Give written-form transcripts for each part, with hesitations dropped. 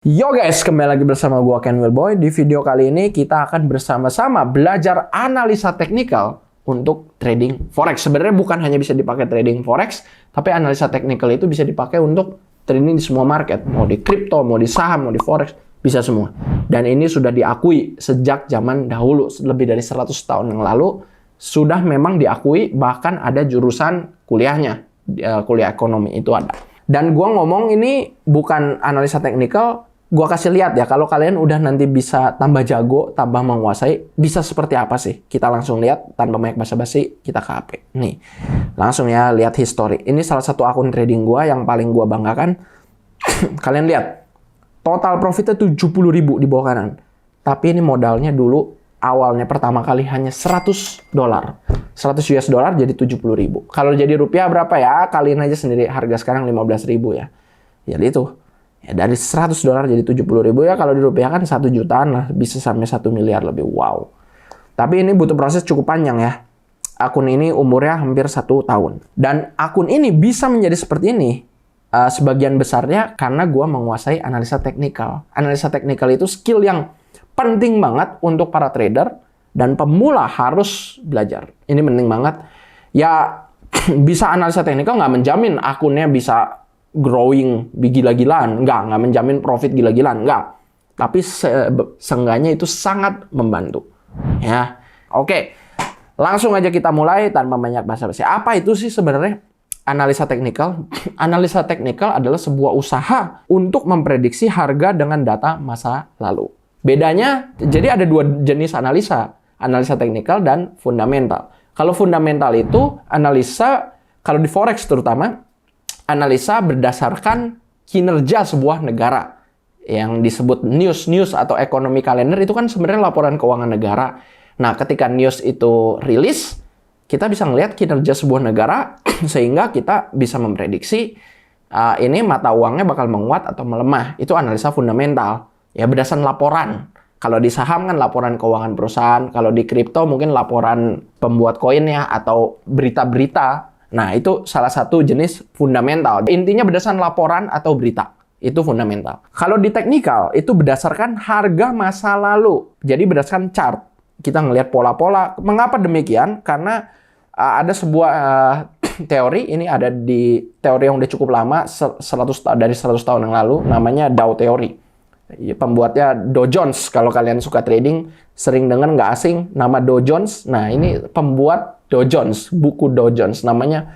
Yo guys, kembali lagi bersama gua Ken Wilboy. Di video kali ini kita akan bersama-sama belajar analisa teknikal untuk trading forex. Sebenarnya bukan hanya bisa dipakai trading forex, tapi analisa teknikal itu bisa dipakai untuk trading di semua market. Mau di kripto, mau di saham, mau di forex, bisa semua. Dan ini sudah diakui sejak zaman dahulu, lebih dari 100 tahun yang lalu, sudah memang diakui, bahkan ada jurusan kuliahnya, kuliah ekonomi itu ada. Dan gua ngomong ini bukan analisa teknikal, gua kasih lihat ya, kalau kalian udah nanti bisa tambah jago, tambah menguasai, bisa seperti apa sih? Kita langsung lihat tanpa banyak basa-basi, kita ke HP. Nih, langsung ya lihat history. Ini salah satu akun trading gua yang paling gua banggakan. Kalian lihat, total profitnya 70.000 di bawah kanan. Tapi ini modalnya dulu, awalnya pertama kali hanya $100. 100 US dollar jadi 70.000. Kalau jadi rupiah berapa ya? Kaliin aja sendiri, harga sekarang 15.000 ya. Jadi itu. Ya, dari $100 jadi 70.000 ya, kalau dirupiahkan 1 jutaan lah, bisa sampai 1 miliar lebih. Wow. Tapi ini butuh proses cukup panjang ya. Akun ini umurnya hampir 1 tahun. Dan akun ini bisa menjadi seperti ini, sebagian besarnya karena gua menguasai analisa teknikal. Analisa teknikal itu skill yang penting banget untuk para trader dan pemula harus belajar. Ini penting banget. Ya, bisa analisa teknikal nggak menjamin akunnya bisa growing gila-gilaan, nggak menjamin profit gila-gilaan, nggak. Tapi seenggaknya itu sangat membantu. Ya, oke. Langsung aja kita mulai tanpa banyak basa-basi. Apa itu sih sebenarnya analisa teknikal? Analisa teknikal adalah sebuah usaha untuk memprediksi harga dengan data masa lalu. Bedanya, jadi ada 2 jenis analisa teknikal dan fundamental. Kalau fundamental itu analisa, kalau di forex terutama, analisa berdasarkan kinerja sebuah negara yang disebut news atau economy calendar. Itu kan sebenarnya laporan keuangan negara. Nah, ketika news itu rilis, kita bisa ngelihat kinerja sebuah negara sehingga kita bisa memprediksi ini mata uangnya bakal menguat atau melemah. Itu analisa fundamental. Ya, berdasarkan laporan. Kalau di saham kan laporan keuangan perusahaan, kalau di kripto mungkin laporan pembuat koinnya atau berita-berita. Nah, itu salah satu jenis fundamental. Intinya berdasarkan laporan atau berita. Itu fundamental. Kalau di teknikal, itu berdasarkan harga masa lalu. Jadi berdasarkan chart. Kita ngelihat pola-pola. Mengapa demikian? Karena ada sebuah teori. Ini ada di teori yang udah cukup lama, dari 100 tahun yang lalu. Namanya Dow Theory. Pembuatnya Dow Jones. Kalau kalian suka trading, sering dengar nggak asing nama Dow Jones. Nah, ini pembuat Dow Jones, buku Dow Jones namanya.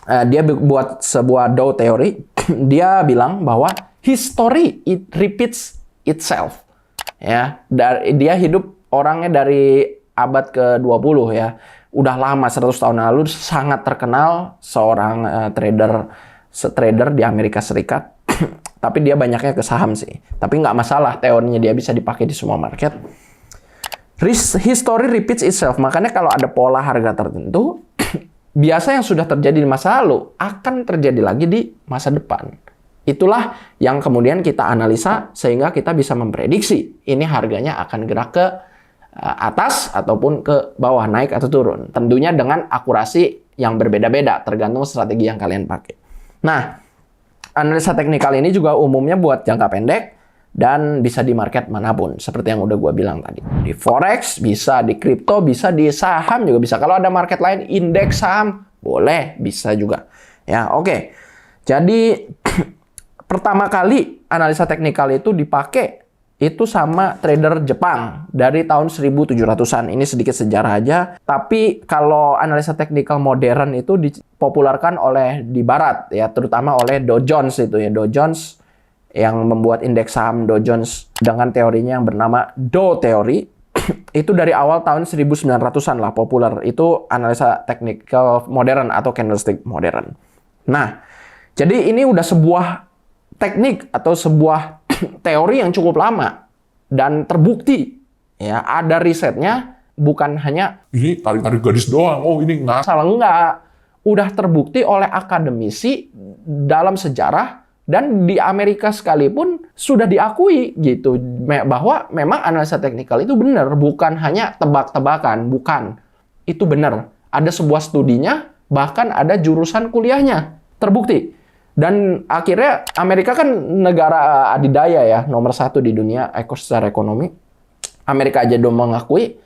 Dia buat sebuah Dow Theory. Dia bilang bahwa history it repeats itself. Ya, dia hidup orangnya dari abad ke-20 ya. Udah lama, 100 tahun lalu, sangat terkenal seorang trader di Amerika Serikat. Tapi dia banyaknya ke saham sih. Tapi nggak masalah, teorinya dia bisa dipakai di semua market. History repeats itself. Makanya kalau ada pola harga tertentu, biasa yang sudah terjadi di masa lalu akan terjadi lagi di masa depan. Itulah yang kemudian kita analisa sehingga kita bisa memprediksi ini harganya akan gerak ke atas ataupun ke bawah, naik atau turun. Tentunya dengan akurasi yang berbeda-beda tergantung strategi yang kalian pakai. Nah, analisa teknikal ini juga umumnya buat jangka pendek dan bisa di market manapun, seperti yang udah gue bilang tadi. Di forex bisa, di kripto bisa, di saham juga bisa. Kalau ada market lain, indeks saham, boleh, bisa juga. Ya, oke. Jadi, pertama kali analisa teknikal itu dipakai itu sama trader Jepang dari tahun 1700-an. Ini sedikit sejarah aja. Tapi kalau analisa teknikal modern itu dipopulerkan oleh di barat ya, terutama oleh Dow Jones itu ya. Dow Jones yang membuat indeks saham Dow Jones dengan teorinya yang bernama Dow Theory. Itu dari awal tahun 1900-an lah populer. Itu analisa teknikal modern atau candlestick modern. Nah, jadi ini udah sebuah teknik atau sebuah teori yang cukup lama dan terbukti. Ya, ada risetnya, bukan hanya ini tarik-tarik garis doang. Oh, ini nggak salah, enggak. Udah terbukti oleh akademisi dalam sejarah. Dan di Amerika sekalipun sudah diakui gitu bahwa memang analisa teknikal itu benar, bukan hanya tebak-tebakan, bukan. Itu benar. Ada sebuah studinya, bahkan ada jurusan kuliahnya. Terbukti. Dan akhirnya Amerika kan negara adidaya ya, nomor 1 di dunia secara ekonomi. Amerika aja udah mengakui,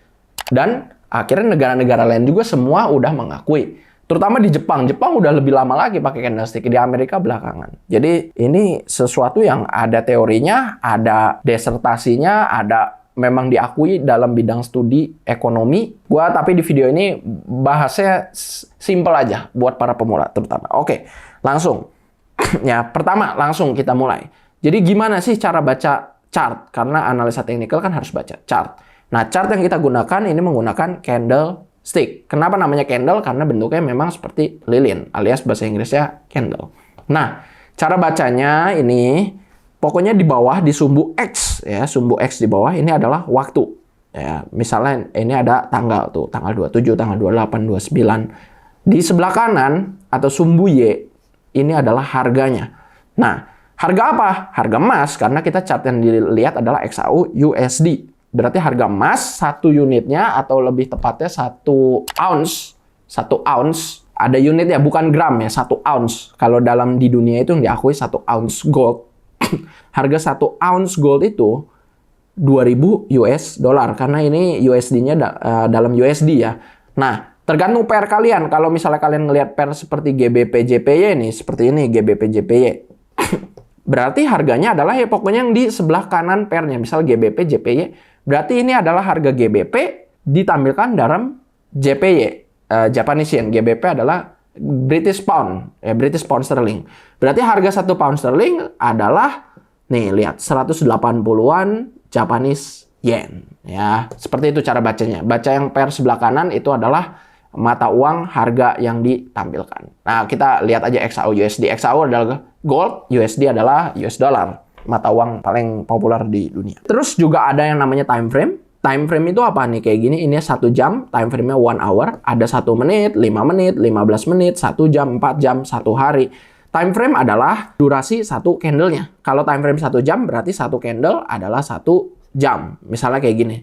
dan akhirnya negara-negara lain juga semua udah mengakui. Terutama di Jepang. Jepang udah lebih lama lagi pakai candlestick, di Amerika belakangan. Jadi ini sesuatu yang ada teorinya, ada disertasinya, ada memang diakui dalam bidang studi ekonomi. Tapi di video ini bahasnya simple aja buat para pemula terutama. Oke, langsung. Ya, pertama langsung kita mulai. Jadi gimana sih cara baca chart? Karena analisa teknikal kan harus baca chart. Nah, chart yang kita gunakan ini menggunakan candlestick. Kenapa namanya candle? Karena bentuknya memang seperti lilin, alias bahasa Inggrisnya candle. Nah, cara bacanya ini pokoknya di bawah di sumbu X ya, sumbu X di bawah ini adalah waktu. Ya, misalnya ini ada tanggal tuh, tanggal 27, tanggal 28, 29. Di sebelah kanan atau sumbu Y ini adalah harganya. Nah, harga apa? Harga emas, karena kita chart yang dilihat adalah XAU USD. Berarti harga emas 1 unitnya atau lebih tepatnya 1 ounce. 1 ounce ada unitnya, bukan gram ya, 1 ounce. Kalau dalam di dunia itu yang diakui 1 ounce gold. Harga 1 ounce gold itu 2.000 US dollar, karena ini USD-nya dalam USD ya. Nah, tergantung pair kalian. Kalau misalnya kalian ngelihat pair seperti GBP JPY nih, seperti ini GBP JPY. Berarti harganya adalah ya pokoknya yang di sebelah kanan pairnya. Misal GBP JPY, berarti ini adalah harga GBP ditampilkan dalam JPY, Japanese Yen. GBP adalah British Pound, ya British Pound Sterling. Berarti harga 1 pound sterling adalah nih lihat 180-an Japanese Yen. Ya, seperti itu cara bacanya. Baca yang pair sebelah kanan itu adalah mata uang harga yang ditampilkan. Nah, kita lihat aja XAU USD. XAU adalah gold, USD adalah US dollar. Mata uang paling populer di dunia. Terus juga ada yang namanya time frame. Time frame itu apa nih? Kayak gini, ini 1 jam, time frame-nya 1 hour. Ada 1 menit, 5 menit, 15 menit, 1 jam, 4 jam, 1 hari. Time frame adalah durasi 1 candle-nya. Kalau time frame 1 jam, berarti 1 candle adalah 1 jam. Misalnya kayak gini.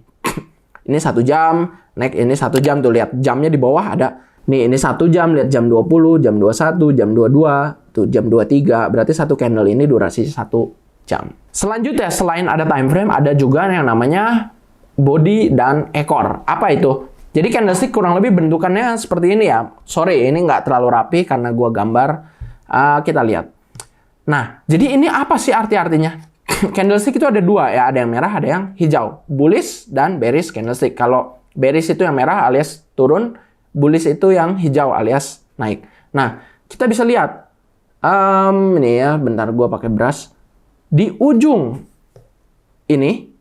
Ini 1 jam, next ini 1 jam. Tuh lihat, jamnya di bawah ada. Nih, ini 1 jam, lihat jam 20, jam 21, jam 22, tuh jam 23. Berarti 1 candle ini durasi 1 jam. Selanjutnya, selain ada time frame, ada juga yang namanya body dan ekor. Apa itu? Jadi candlestick kurang lebih bentukannya seperti ini ya. Sorry, ini nggak terlalu rapi karena gua gambar. Kita lihat. Nah, jadi ini apa sih arti-artinya? Candlestick itu ada 2 ya. Ada yang merah, ada yang hijau. Bullish dan bearish candlestick. Kalau bearish itu yang merah alias turun. Bullish itu yang hijau alias naik. Nah, kita bisa lihat. Ini ya, bentar gua pakai brush. Di ujung ini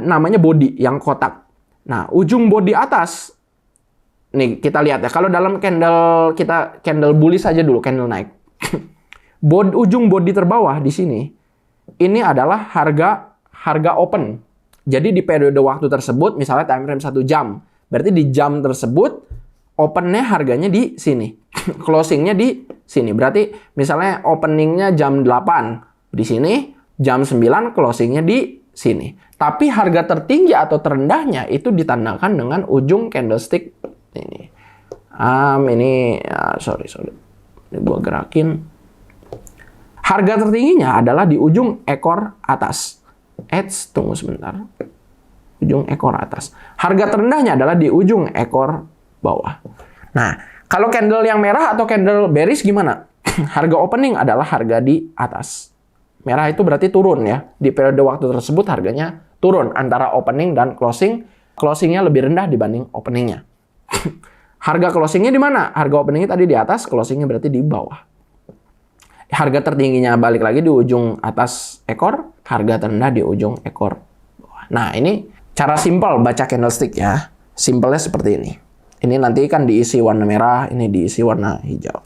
namanya body yang kotak. Nah, ujung body atas, nih kita lihat ya. Kalau dalam candle kita candle bullish aja dulu, candle naik. Ujung body terbawah di sini, ini adalah harga open. Jadi di periode waktu tersebut, misalnya time frame 1 jam, berarti di jam tersebut opennya harganya di sini, closingnya di sini. Berarti misalnya openingnya jam 8 di sini, jam 9 closingnya di sini. Tapi harga tertinggi atau terendahnya itu ditandakan dengan ujung candlestick ini. Sorry. Ini gua gerakin. Harga tertingginya adalah di ujung ekor atas. Tunggu sebentar. Ujung ekor atas. Harga terendahnya adalah di ujung ekor bawah. Nah, kalau candle yang merah atau candle bearish gimana? Harga opening adalah harga di atas. Merah itu berarti turun ya. Di periode waktu tersebut harganya turun antara opening dan closing. Closingnya lebih rendah dibanding openingnya. Harga closingnya di mana? Harga openingnya tadi di atas, closingnya berarti di bawah. Harga tertingginya balik lagi di ujung atas ekor, harga terendah di ujung ekor bawah. Nah, ini cara simpel baca candlestick ya. Simpelnya seperti ini. Ini nanti kan diisi warna merah, ini diisi warna hijau.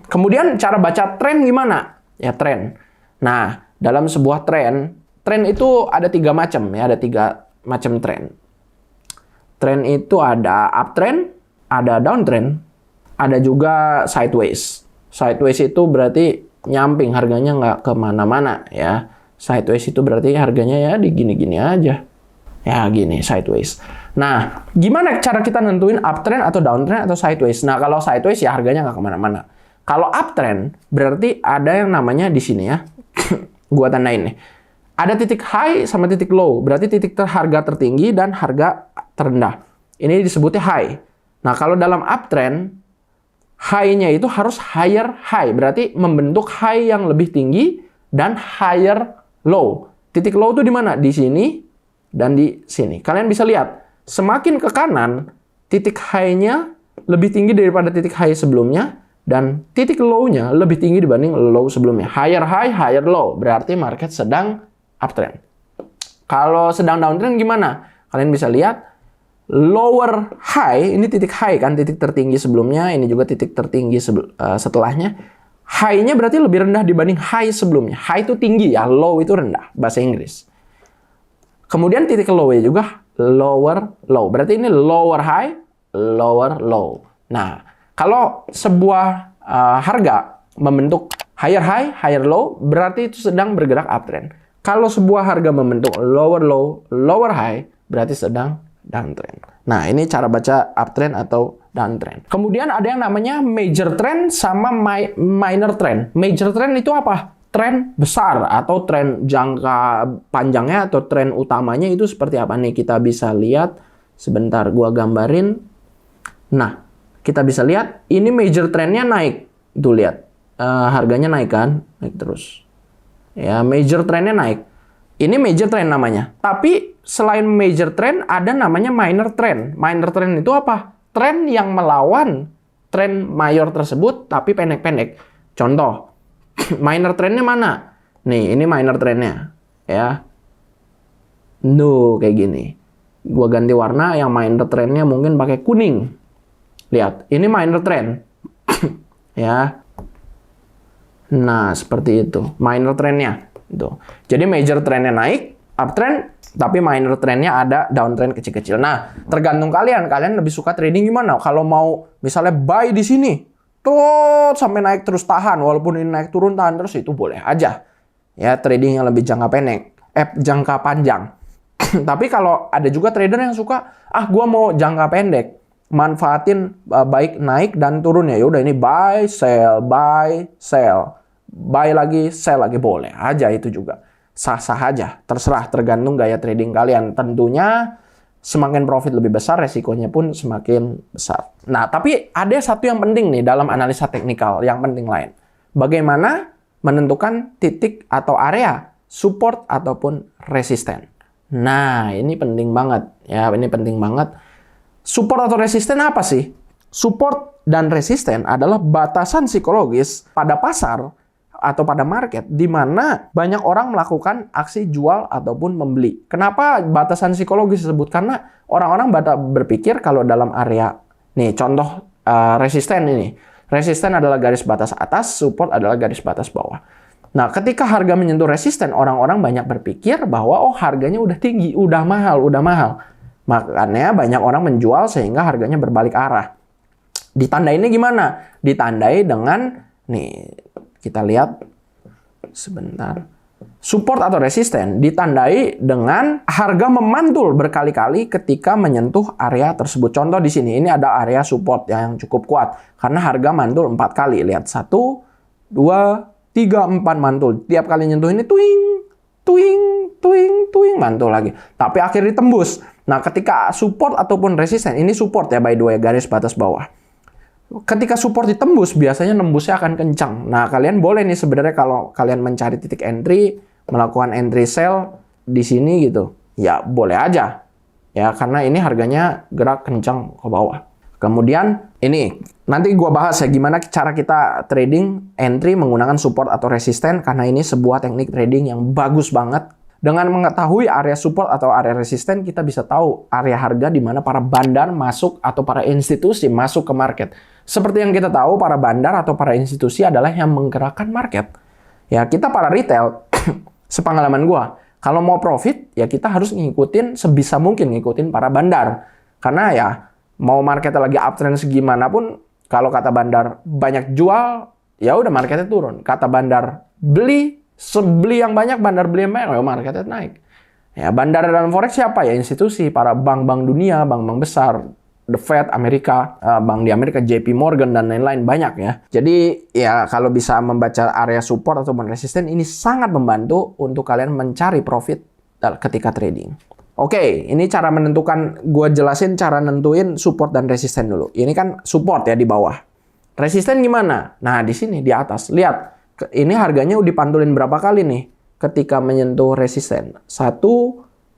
Kemudian cara baca tren gimana? Ya, tren. Nah, dalam sebuah tren itu ada 3 macam ya, ada 3 macam tren. Tren itu ada uptrend, ada downtrend, ada juga sideways. Sideways itu berarti nyamping, harganya nggak kemana-mana ya. Sideways itu berarti harganya ya di gini-gini aja. Ya gini, sideways. Nah, gimana cara kita nentuin uptrend atau downtrend atau sideways? Nah, kalau sideways ya harganya nggak kemana-mana. Kalau uptrend berarti ada yang namanya di sini ya. Gua tandain nih. Ada titik high sama titik low. Berarti titik harga tertinggi dan harga terendah. Ini disebutnya high. Nah, kalau dalam uptrend, high-nya itu harus higher high. Berarti membentuk high yang lebih tinggi dan higher low. Titik low itu di mana? Di sini dan di sini. Kalian bisa lihat, semakin ke kanan, titik high-nya lebih tinggi daripada titik high sebelumnya. Dan titik low-nya lebih tinggi dibanding low sebelumnya. Higher high, higher low. Berarti market sedang uptrend. Kalau sedang downtrend gimana? Kalian bisa lihat lower high, ini titik high kan, titik tertinggi sebelumnya, ini juga titik tertinggi setelahnya. High-nya berarti lebih rendah dibanding high sebelumnya. High itu tinggi ya, low itu rendah, bahasa Inggris. Kemudian titik low-nya juga lower low. Berarti ini lower high, lower low. Nah, kalau sebuah harga membentuk higher high, higher low, berarti itu sedang bergerak uptrend. Kalau sebuah harga membentuk lower low, lower high, berarti sedang downtrend. Nah, ini cara baca uptrend atau downtrend. Kemudian ada yang namanya major trend sama minor trend. Major trend itu apa? Tren besar atau tren jangka panjangnya atau tren utamanya itu seperti apa nih? Kita bisa lihat sebentar, gua gambarin. Nah, kita bisa lihat ini major trendnya naik. Tuh lihat, harganya naik kan? Naik terus. Ya, major trendnya naik. Ini major trend namanya. Tapi selain major trend ada namanya minor trend. Minor trend itu apa? Tren yang melawan tren mayor tersebut tapi pendek-pendek. Contoh, minor trendnya mana? Nih, ini minor trendnya. Ya. Kayak gini. Gua ganti warna, yang minor trendnya mungkin pakai kuning. Lihat, ini minor trend. Ya. Nah, seperti itu. Minor trendnya. Tuh. Jadi major trendnya naik, uptrend, tapi minor trendnya ada downtrend kecil-kecil. Nah, tergantung kalian. Kalian lebih suka trading gimana? Kalau mau misalnya buy di sini, tuh sampai naik terus tahan. Walaupun ini naik turun tahan terus, itu boleh aja. Ya, trading yang lebih jangka pendek. Jangka panjang. Tapi kalau ada juga trader yang suka, gua mau jangka pendek. Manfaatin baik naik dan turun ya. Yaudah ini buy, sell, buy, sell. Buy lagi, sell lagi, boleh aja itu juga. Sah-sah aja, terserah, tergantung gaya trading kalian. Tentunya semakin profit lebih besar, resikonya pun semakin besar. Nah, tapi ada satu yang penting nih dalam analisa teknikal, yang penting lain. Bagaimana menentukan titik atau area support ataupun resisten. Nah, ini penting banget. Ya, ini penting banget. Support atau resisten apa sih? Support dan resisten adalah batasan psikologis pada pasar atau pada market di mana banyak orang melakukan aksi jual ataupun membeli. Kenapa batasan psikologis disebut? Karena orang-orang berpikir kalau dalam area, nih contoh resisten ini. Resisten adalah garis batas atas, support adalah garis batas bawah. Nah, ketika harga menyentuh resisten, orang-orang banyak berpikir bahwa harganya udah tinggi, udah mahal. Makanya banyak orang menjual sehingga harganya berbalik arah. Ditandainnya gimana? Ditandai dengan, nih, kita lihat sebentar. Support atau resisten ditandai dengan harga memantul berkali-kali ketika menyentuh area tersebut. Contoh di sini, ini ada area support yang cukup kuat. Karena harga mantul 4 kali. Lihat, 1, 2, 3, 4 mantul. Tiap kali nyentuh ini, tuing, mantul lagi. Tapi akhirnya tembus. Nah, ketika support ataupun resisten, ini support ya by the way, garis batas bawah. Ketika support ditembus, biasanya nembusnya akan kencang. Nah, kalian boleh nih sebenarnya kalau kalian mencari titik entry, melakukan entry sell di sini gitu. Ya, boleh aja. Ya, karena ini harganya gerak kencang ke bawah. Kemudian ini, nanti gua bahas ya gimana cara kita trading entry menggunakan support atau resisten, karena ini sebuah teknik trading yang bagus banget. Dengan mengetahui area support atau area resisten, kita bisa tahu area harga di mana para bandar masuk atau para institusi masuk ke market. Seperti yang kita tahu, para bandar atau para institusi adalah yang menggerakkan market. Ya, kita para retail, sepengalaman gua, kalau mau profit, ya kita harus ngikutin sebisa mungkin ngikutin para bandar. Karena ya, mau marketnya lagi uptrend segimana pun, kalau kata bandar banyak jual, ya udah marketnya turun. Kata bandar beli yang banyak, bandar beli yang banyak, ya marketnya naik. Ya, bandar dan forex siapa ya? Institusi, para bank-bank dunia, bank-bank besar, The Fed Amerika, bank di Amerika, JP Morgan dan lain-lain banyak ya. Jadi ya kalau bisa membaca area support ataupun resisten ini sangat membantu untuk kalian mencari profit ketika trading. Oke, ini cara menentukan, gue jelasin cara nentuin support dan resisten dulu. Ini kan support ya di bawah. Resisten gimana? Nah, di sini di atas. Lihat, ini harganya udah dipantulin berapa kali nih ketika menyentuh resisten. 1,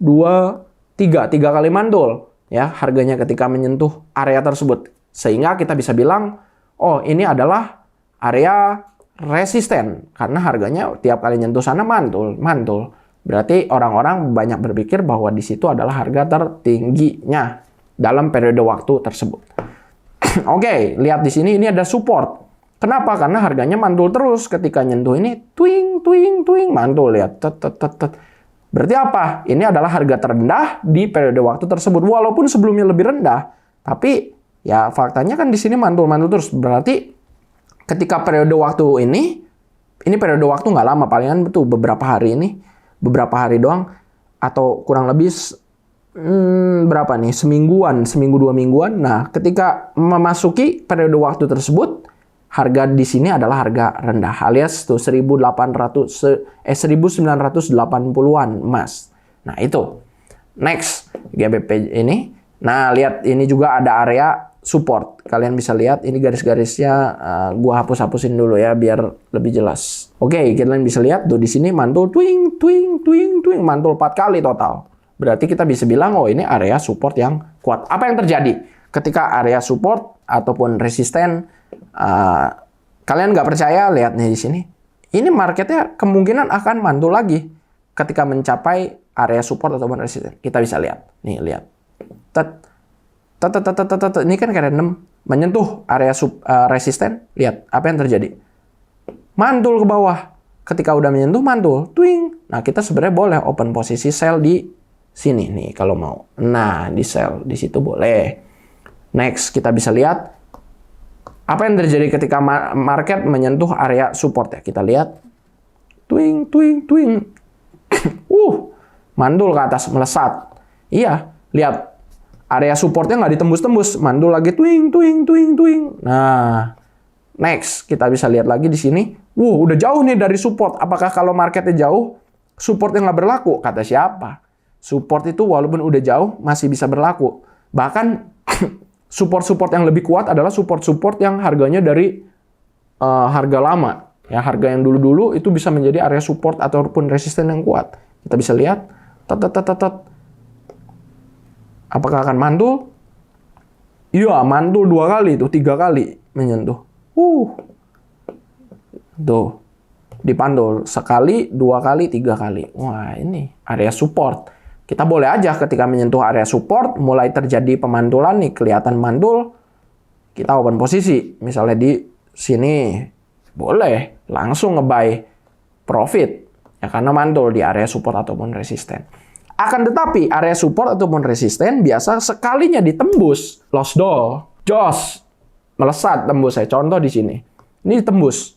2, 3 kali mantul ya harganya ketika menyentuh area tersebut. Sehingga kita bisa bilang, oh ini adalah area resisten karena harganya tiap kali nyentuh sana mantul. Berarti orang-orang banyak berpikir bahwa di situ adalah harga tertingginya dalam periode waktu tersebut. Oke, lihat di sini ini ada support. Kenapa? Karena harganya mantul terus ketika nyentuh ini twing mantul, lihat. Berarti apa? Ini adalah harga terendah di periode waktu tersebut walaupun sebelumnya lebih rendah. Tapi ya faktanya kan di sini mantul terus. Berarti ketika periode waktu ini periode waktu nggak lama, palingan betul beberapa hari doang atau kurang lebih berapa nih? Seminggu 2 mingguan. Nah, ketika memasuki periode waktu tersebut, harga di sini adalah harga rendah alias tuh 1980-an emas. Nah, itu. Next, GBP ini. Nah, lihat ini juga ada area support. Kalian bisa lihat ini garis-garisnya gua hapus-hapusin dulu ya biar lebih jelas. Oke, kalian bisa lihat tuh di sini mantul twing mantul 4 kali total. Berarti kita bisa bilang oh ini area support yang kuat. Apa yang terjadi ketika area support ataupun resisten? Kalian nggak percaya? Lihat nih di sini. Ini marketnya kemungkinan akan mantul lagi ketika mencapai area support ataupun resisten. Kita bisa lihat. Nih lihat. Ini kan random menyentuh area resisten. Lihat apa yang terjadi. Mantul ke bawah. Ketika udah menyentuh mantul, twing. Nah kita sebenarnya boleh open posisi sell di sini nih kalau mau. Nah, di sell di situ boleh. Next, kita bisa lihat apa yang terjadi ketika market menyentuh area support ya. Kita lihat. Twing. Mandul ke atas, melesat. Iya, lihat. Area supportnya nggak ditembus-tembus. Mandul lagi, twing. Nah, next, kita bisa lihat lagi di sini. Udah jauh nih dari support. Apakah kalau marketnya jauh, supportnya nggak berlaku? Kata siapa? Support itu walaupun udah jauh masih bisa berlaku. Bahkan support yang lebih kuat adalah support yang harganya dari harga lama. Ya, harga yang dulu-dulu itu bisa menjadi area support ataupun resisten yang kuat. Kita bisa lihat. Apakah akan mantul? Iya, mantul 2 kali, 3 kali menyentuh. Tuh. Dipantul sekali, 2 kali, 3 kali. Wah, ini area support. Kita boleh aja ketika menyentuh area support, mulai terjadi pemantulan nih, kelihatan mantul, kita open posisi. Misalnya di sini, boleh langsung nge-buy profit. Ya, karena mantul di area support ataupun resisten. Akan tetapi, area support ataupun resisten biasa sekalinya ditembus. Lost door, jos, melesat tembus. Saya contoh di sini. Ini ditembus.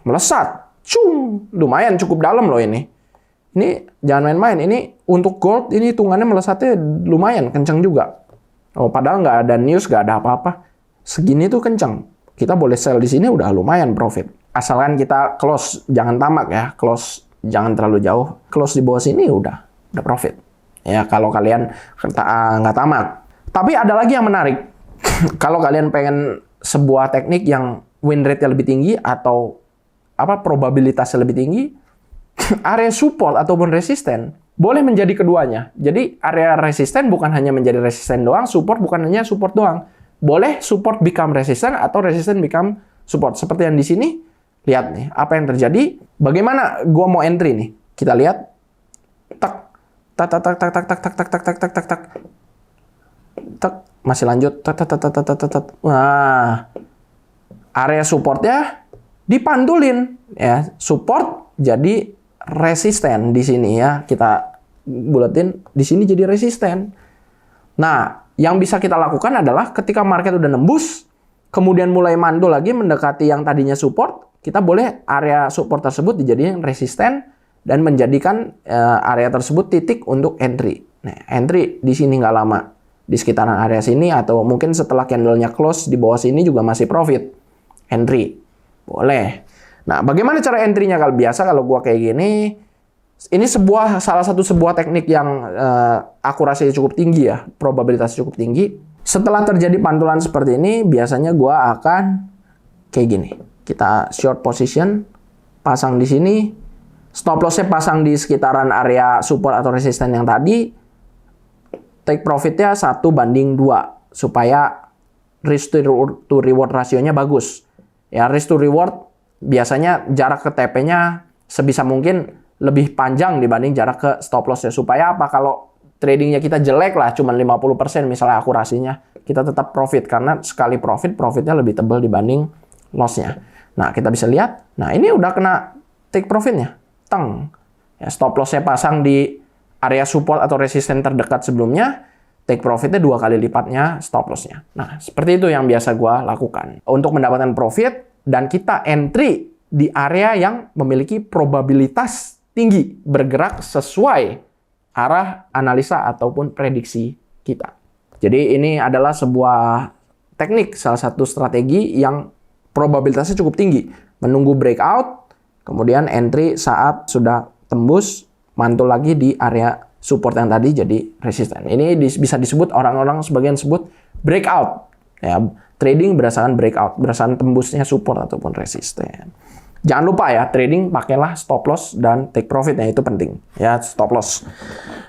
Melesat. Lumayan cukup dalam loh ini. Ini jangan main-main. Ini untuk gold ini hitungannya melesatnya lumayan kencang juga. Oh, padahal nggak ada news, nggak ada apa-apa. Segini tuh kencang. Kita boleh sell di sini udah lumayan profit. Asalkan kita close, jangan tamak ya. Close jangan terlalu jauh. Close di bawah sini udah profit. Ya kalau kalian nggak tamak. Tapi ada lagi yang menarik. Kalau kalian pengen sebuah teknik yang win rate-nya lebih tinggi atau probabilitasnya lebih tinggi, area support ataupun resisten boleh menjadi keduanya. Jadi area resisten bukan hanya menjadi resisten doang, support bukan hanya support doang. Boleh support become resisten atau resisten become support. Seperti yang di sini, lihat nih apa yang terjadi. Bagaimana gua mau entry nih? Kita lihat. Masih lanjut. Wah. Area supportnya dipantulin ya. Support jadi resisten di sini ya. Kita buletin di sini jadi resisten. Nah, yang bisa kita lakukan adalah ketika market udah nembus, kemudian mulai mantul lagi mendekati yang tadinya support, kita boleh area support tersebut dijadikan resisten dan menjadikan area tersebut titik untuk entry. Nah, entry di sini nggak lama. di sekitaran area sini, atau mungkin setelah candlenya close di bawah sini juga masih profit. Entry. Boleh. Nah, bagaimana cara entry-nya? Kalau biasa kalau gua kayak gini, ini salah satu sebuah teknik yang akurasinya cukup tinggi ya, probabilitasnya cukup tinggi. Setelah terjadi pantulan seperti ini, biasanya gua akan kayak gini. Kita short position, pasang di sini, stop loss-nya pasang di sekitaran area support atau resisten yang tadi. Take profit-nya 1:2 supaya risk to reward rasionya bagus. Ya, risk to reward biasanya jarak ke TP-nya sebisa mungkin lebih panjang dibanding jarak ke stop loss-nya. Supaya apa? Kalau tradingnya kita jelek lah, cuma 50% misalnya akurasinya, kita tetap profit. Karena sekali profitnya lebih tebal dibanding loss-nya. Nah, kita bisa lihat. Nah, ini udah kena take profit-nya. Teng. Ya, stop loss-nya pasang di area support atau resisten terdekat sebelumnya, take profit-nya 2 kali lipatnya stop loss-nya. Nah, seperti itu yang biasa gua lakukan. Untuk mendapatkan profit, dan kita entry di area yang memiliki probabilitas tinggi bergerak sesuai arah analisa ataupun prediksi kita. Jadi ini adalah sebuah teknik, salah satu strategi yang probabilitasnya cukup tinggi. Menunggu breakout, kemudian entry saat sudah tembus, mantul lagi di area support yang tadi jadi resisten. Ini bisa disebut, orang-orang sebagian sebut breakout. Ya, trading berdasarkan breakout, berdasarkan tembusnya support ataupun resisten. Jangan lupa ya, trading pakailah stop loss dan take profit, ya itu penting. Ya, stop loss.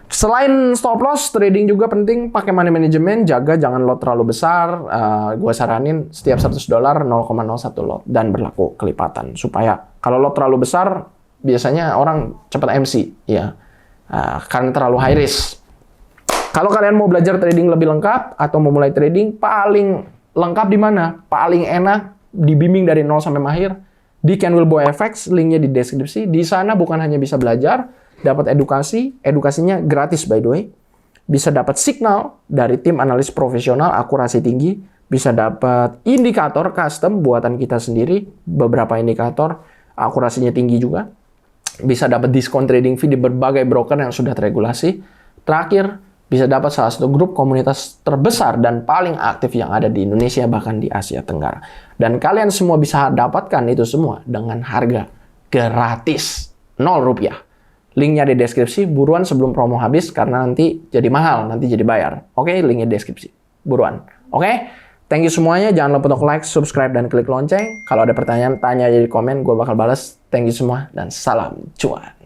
Selain stop loss, trading juga penting pakai money management, jaga jangan lot terlalu besar. Gue saranin setiap $100 0,01 lot dan berlaku kelipatan, supaya kalau lot terlalu besar biasanya orang cepat MC ya. Karena terlalu high risk. Kalau kalian mau belajar trading lebih lengkap atau mau mulai trading, paling lengkap di mana? Paling enak dibimbing dari nol sampai mahir di Ken Wilboy FX, linknya di deskripsi. Di sana bukan hanya bisa belajar, dapat edukasi, edukasinya gratis by the way. Bisa dapat signal dari tim analis profesional, akurasi tinggi, bisa dapat indikator custom buatan kita sendiri, beberapa indikator akurasinya tinggi juga. Bisa dapat diskon trading fee di berbagai broker yang sudah teregulasi. Terakhir, bisa dapat salah satu grup komunitas terbesar dan paling aktif yang ada di Indonesia, bahkan di Asia Tenggara. Dan kalian semua bisa dapatkan itu semua dengan harga gratis, Rp0. Linknya di deskripsi, buruan sebelum promo habis, karena nanti jadi mahal, nanti jadi bayar. Oke, linknya di deskripsi. Buruan. Oke? Thank you semuanya. Jangan lupa untuk like, subscribe, dan klik lonceng. Kalau ada pertanyaan, tanya aja di komen. Gue bakal balas. Thank you semua, dan salam cuan.